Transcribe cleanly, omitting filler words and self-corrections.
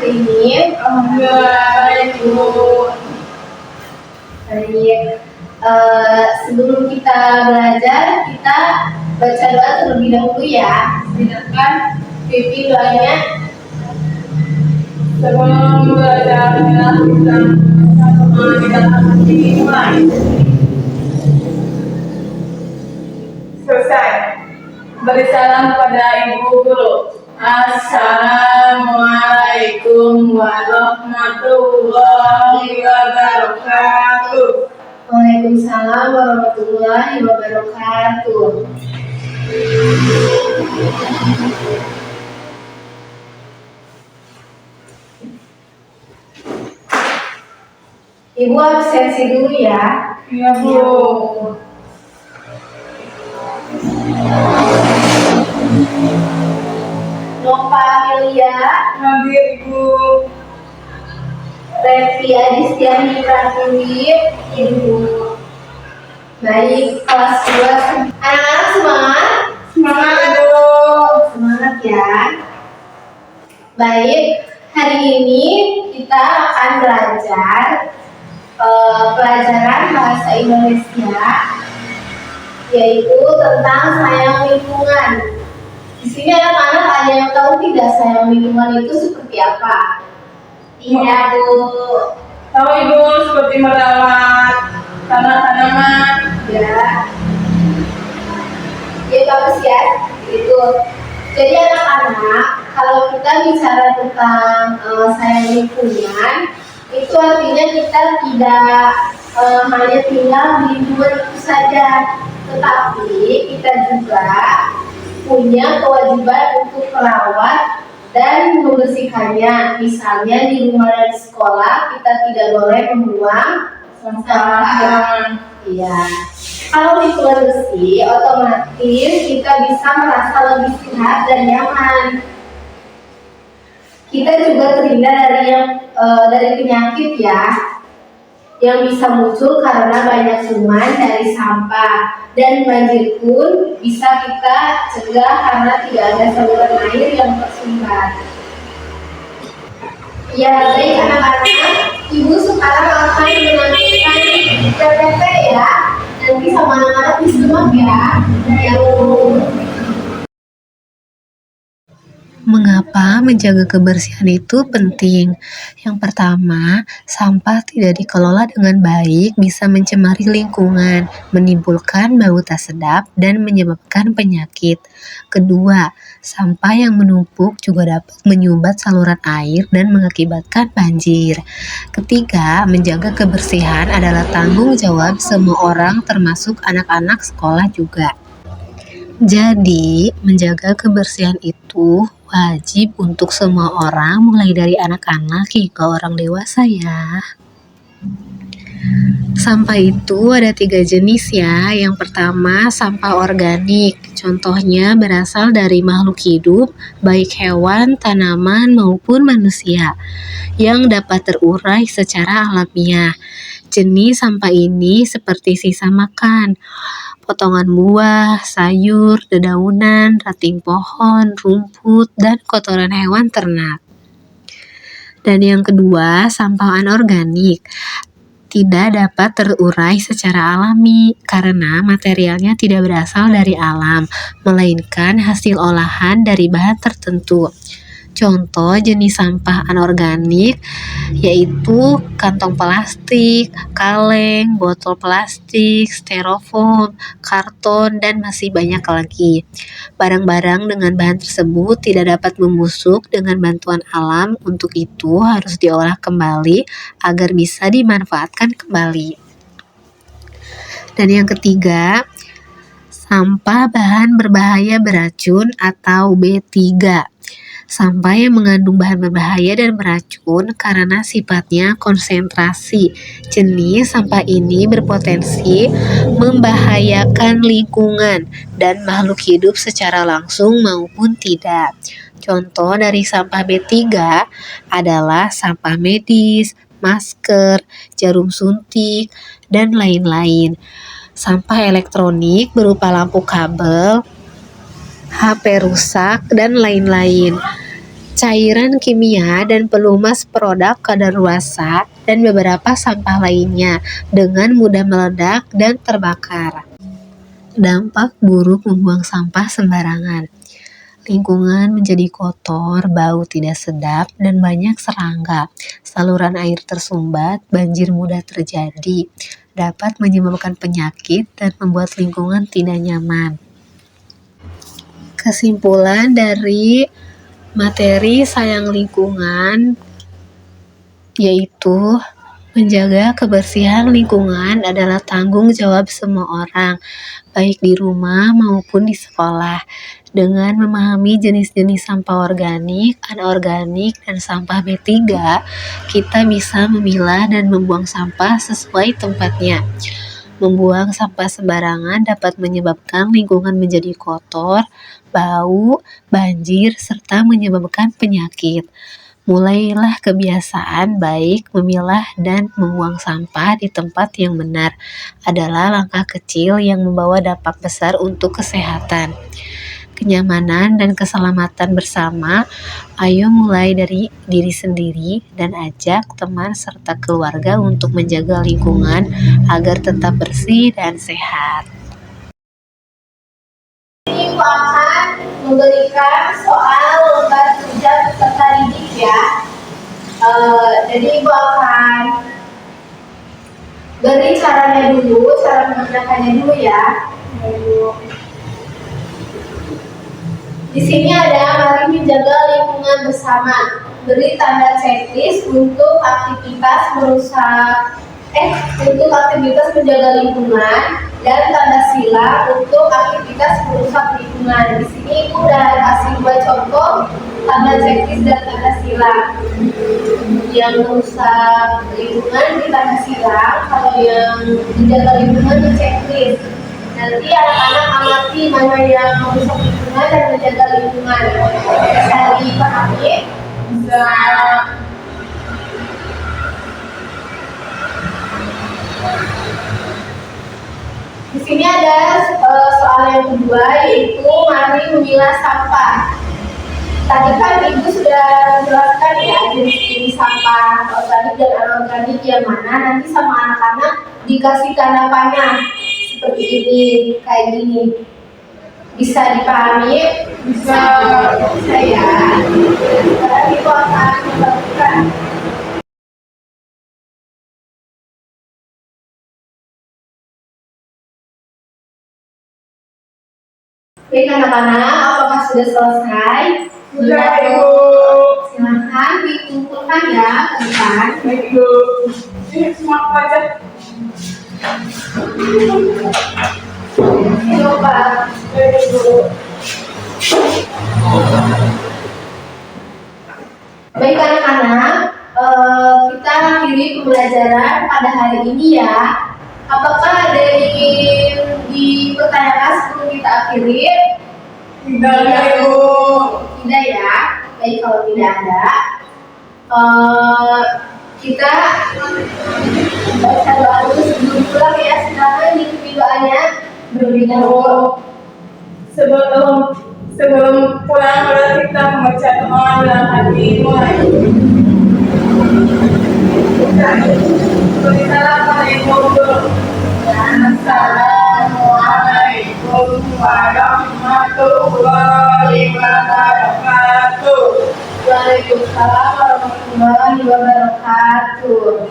ini? Alhamdulillah baik Bu. Baik. Sebelum kita belajar, kita baca doa terlebih dahulu ya. Silakan pimpin doanya. Sebelum belajar kita dimulai. Selesai. Beri salam kepada Ibu Guru. Assalamualaikum warahmatullahi wabarakatuh. Waalaikumsalam warahmatullahi wabarakatuh. Ibu absensi dulu ya. Iya Bu. Nova Amelia, Hadir Ibu. Revi Adistiani Pratiwi, Ibu. Baik, kelas 2. Anak-anak semangat? Semangat Bu. Semangat ya. Baik, hari ini kita akan belajar pelajaran bahasa Indonesia, yaitu tentang sayang lingkungan. Di sini anak-anak ada yang tahu tidak sayang lingkungan itu seperti apa? Tidak, Bu. Tahu Ibu, seperti merawat tanaman. Ya. Ya bagus ya. Itu. Jadi anak-anak, kalau kita bicara tentang sayang lingkungan, itu artinya kita tidak hanya tinggal di lingkungan itu saja, tetapi kita juga punya kewajiban untuk merawat dan membersihkannya. Misalnya di rumah dan di sekolah kita tidak boleh membuang sampah. Iya. Kalau lingkungan bersih, otomatis kita bisa merasa lebih sehat dan nyaman. Kita juga terhindar dari penyakit ya, yang bisa muncul karena banyak kuman dari sampah, dan banjir pun bisa kita cegah karena tidak ada saluran air yang tersumbat. Ya, baik anak-anak, Ibu sekarang akan menanyakan PPT ya. Nanti sama anak-anak disimak ya. Mengapa menjaga kebersihan itu penting? Yang pertama, sampah tidak dikelola dengan baik bisa mencemari lingkungan, menimbulkan bau tak sedap, dan menyebabkan penyakit. Kedua, sampah yang menumpuk juga dapat menyumbat saluran air dan mengakibatkan banjir. Ketiga, menjaga kebersihan adalah tanggung jawab semua orang termasuk anak-anak sekolah juga. Jadi, menjaga kebersihan itu wajib untuk semua orang, mulai dari anak-anak hingga orang dewasa ya. Sampah itu ada 3 jenis ya. Yang pertama, sampah organik. Contohnya berasal dari makhluk hidup, baik hewan, tanaman, maupun manusia, yang dapat terurai secara alamiah. Jenis sampah ini seperti sisa makan, potongan buah, sayur, dedaunan, ranting pohon, rumput, dan kotoran hewan ternak. Dan yang kedua, sampah anorganik. Tidak dapat terurai secara alami karena materialnya tidak berasal dari alam, melainkan hasil olahan dari bahan tertentu. Contoh jenis sampah anorganik yaitu kantong plastik, kaleng, botol plastik, styrofoam, karton, dan masih banyak lagi. Barang-barang dengan bahan tersebut tidak dapat membusuk dengan bantuan alam, untuk itu harus diolah kembali agar bisa dimanfaatkan kembali. Dan yang ketiga, sampah bahan berbahaya beracun atau B3. Sampah yang mengandung bahan berbahaya dan beracun karena sifatnya konsentrasi. Jenis sampah ini berpotensi membahayakan lingkungan dan makhluk hidup secara langsung maupun tidak. Contoh dari sampah B3 adalah sampah medis, masker, jarum suntik, dan lain-lain. Sampah elektronik berupa lampu kabel, HP rusak, dan lain-lain. cairan kimia dan pelumas produk kadaluarsa, dan beberapa sampah lainnya dengan mudah meledak dan terbakar. Dampak buruk membuang sampah sembarangan. Lingkungan menjadi kotor, bau tidak sedap, dan banyak serangga. Saluran air tersumbat, banjir mudah terjadi, dapat menyebabkan penyakit dan membuat lingkungan tidak nyaman. Kesimpulan dari materi sayang lingkungan yaitu menjaga kebersihan lingkungan adalah tanggung jawab semua orang, baik di rumah maupun di sekolah. Dengan memahami jenis-jenis sampah organik, anorganik, dan sampah B3, kita bisa memilah dan membuang sampah sesuai tempatnya. Membuang sampah sembarangan dapat menyebabkan lingkungan menjadi kotor, bau, banjir, serta menyebabkan penyakit. Mulailah kebiasaan baik memilah dan membuang sampah di tempat yang benar adalah langkah kecil yang membawa dampak besar untuk kesehatan, kenyamanan, dan keselamatan bersama. Ayo mulai dari diri sendiri dan ajak teman serta keluarga untuk menjaga lingkungan agar tetap bersih dan sehat. Ini Ibu akan memberikan soal lembar kerja peserta didik ya. Jadi Ibu akan beri caranya dulu, cara mengerjakannya dulu ya. Di sini ada mari menjaga lingkungan bersama. Beri tanda checklist untuk aktivitas menjaga lingkungan, dan tanda silang untuk aktivitas merusak lingkungan. Di sini Ibu udah kasih 2 contoh tanda checklist dan tanda silang. Yang merusak lingkungan di tanda silang, kalau yang menjaga lingkungan di checklist. Nanti anak-anak amati mana yang merusak lingkungan dan menjaga lingkungan. Bisa dipahami? Bisa. Di sini ada soal yang kedua, yaitu mari memilah sampah. Tadi kan Ibu sudah menjelaskan ya jenis sampah organik dan anorganik yang mana. Nanti sama anak-anak dikasih tanda panah seperti ini, kayak gini. Bisa dipahami? Bisa. Bisa ya. Sekarang Ibu akan melakukan. Baik anak-anak, apakah sudah selesai? Sudah, Ibu. Silahkan dikumpulkan ya ke depan. Baik, Ibu. Ini semua aja. Coba. Baik, Ibu. Baik anak-anak, kita akhiri pembelajaran pada hari ini ya. Apakah ada yang dipertanyakan sebelum kita akhiri? Tidak, Ibu. Tidak ya. Baik, kalau tidak ada, kita baca doa dulu sebelum pulang ya. Silakan diikuti doanya berbeda dulu. Sebelum pulang, mari kita membaca doa dalam hati mulai. Assalamualaikum warahmatullahi wabarakatuh. Waalaikumsalam warahmatullahi wabarakatuh.